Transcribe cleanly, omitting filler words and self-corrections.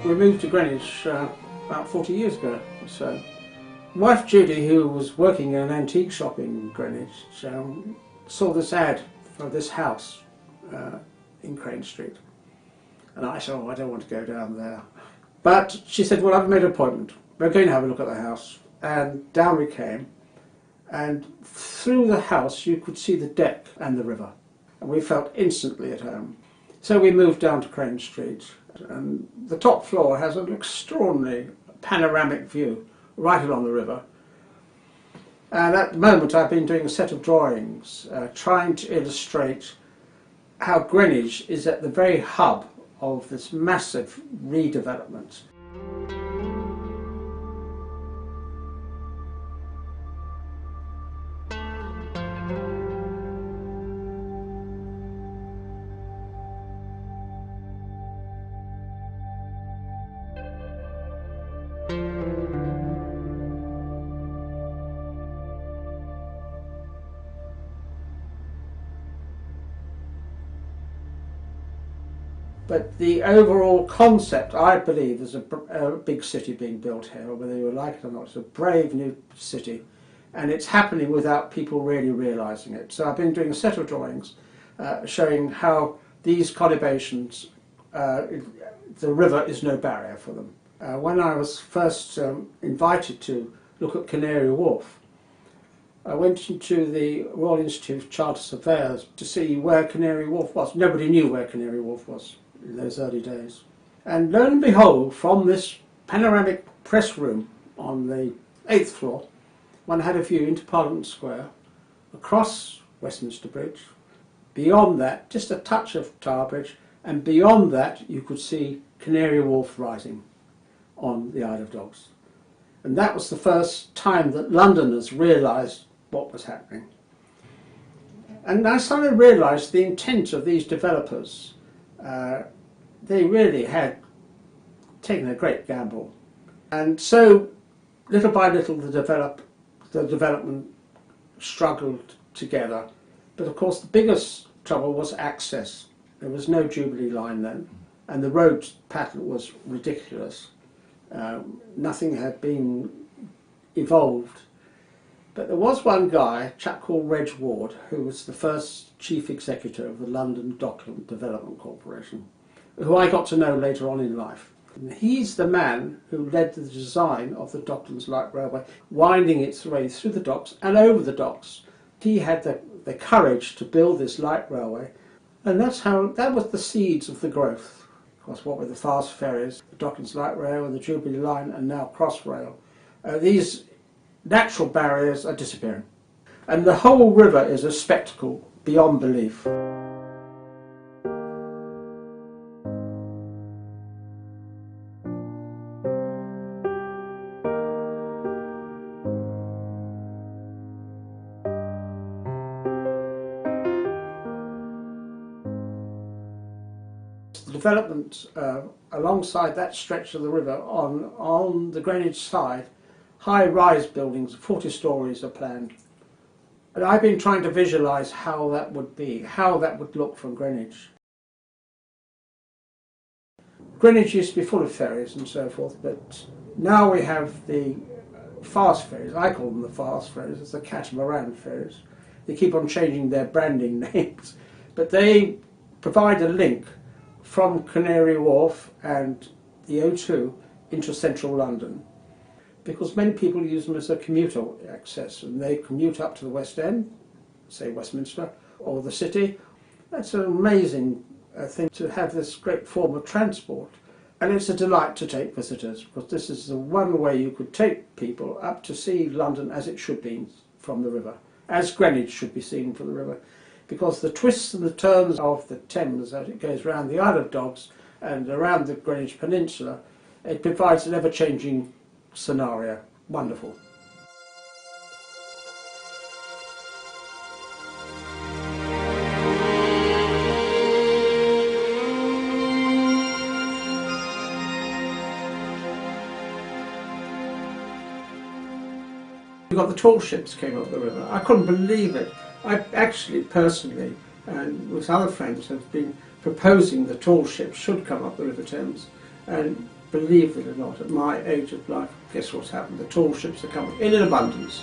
We moved to Greenwich about 40 years ago. So, wife Judy, who was working in an antique shop in Greenwich, saw this ad for this house in Crane Street. And I said, oh, I don't want to go down there. But she said, well, I've made an appointment. We're going to have a look at the house. And down we came. And through the house you could see the deck and the river. And we felt instantly at home. So we moved down to Crane Street. And the top floor has an extraordinary panoramic view right along the river. And at the moment I've been doing a set of drawings trying to illustrate how Greenwich is at the very hub of this massive redevelopment. But the overall concept, I believe, is a big city being built here, whether you like it or not. It's a brave new city, and it's happening without people really realising it. So I've been doing a set of drawings showing how these conurbations, the river is no barrier for them. When I was first invited to look at Canary Wharf, I went into the Royal Institute of Chartered Surveyors to see where Canary Wharf was. Nobody knew where Canary Wharf was in those early days. And lo and behold, from this panoramic press room on the 8th floor, one had a view into Parliament Square, across Westminster Bridge, beyond that, just a touch of Tower Bridge, and beyond that you could see Canary Wharf rising on the Isle of Dogs. And that was the first time that Londoners realised what was happening. And I suddenly realised the intent of these developers. They really had taken a great gamble. And so, little by little, the development struggled together. But of course, the biggest trouble was access. There was no Jubilee line then, and the road pattern was ridiculous. Nothing had been evolved. But there was one guy, a chap called Reg Ward, who was the first chief executive of the London Dockland Development Corporation, who I got to know later on in life. And he's the man who led the design of the Docklands Light Railway, winding its way through the docks and over the docks. He had the courage to build this light railway, and that was the seeds of the growth. Of course, what with the fast ferries, the Docklands Light Rail and the Jubilee Line and now Crossrail, these natural barriers are disappearing. And the whole river is a spectacle beyond belief. The development alongside that stretch of the river on the Greenwich side, high-rise buildings, 40 stories are planned. And I've been trying to visualise how that would be, how that would look from Greenwich. Greenwich used to be full of ferries and so forth, but now we have the fast ferries. I call them the fast ferries. It's the catamaran ferries. They keep on changing their branding names, but they provide a link from Canary Wharf and the O2 into central London, because many people use them as a commuter access, and they commute up to the West End, say Westminster, or the city. That's an amazing thing to have this great form of transport, and it's a delight to take visitors, because this is the one way you could take people up to see London as it should be from the river, as Greenwich should be seen from the river, because the twists and the turns of the Thames as it goes around the Isle of Dogs and around the Greenwich Peninsula, it provides an ever-changing scenario. Wonderful. We've got the tall ships came up the river. I couldn't believe it. I actually personally, and with other friends, have been proposing the tall ships should come up the River Thames and believe it or not, at my age of life, guess what's happened? The tall ships are coming in abundance.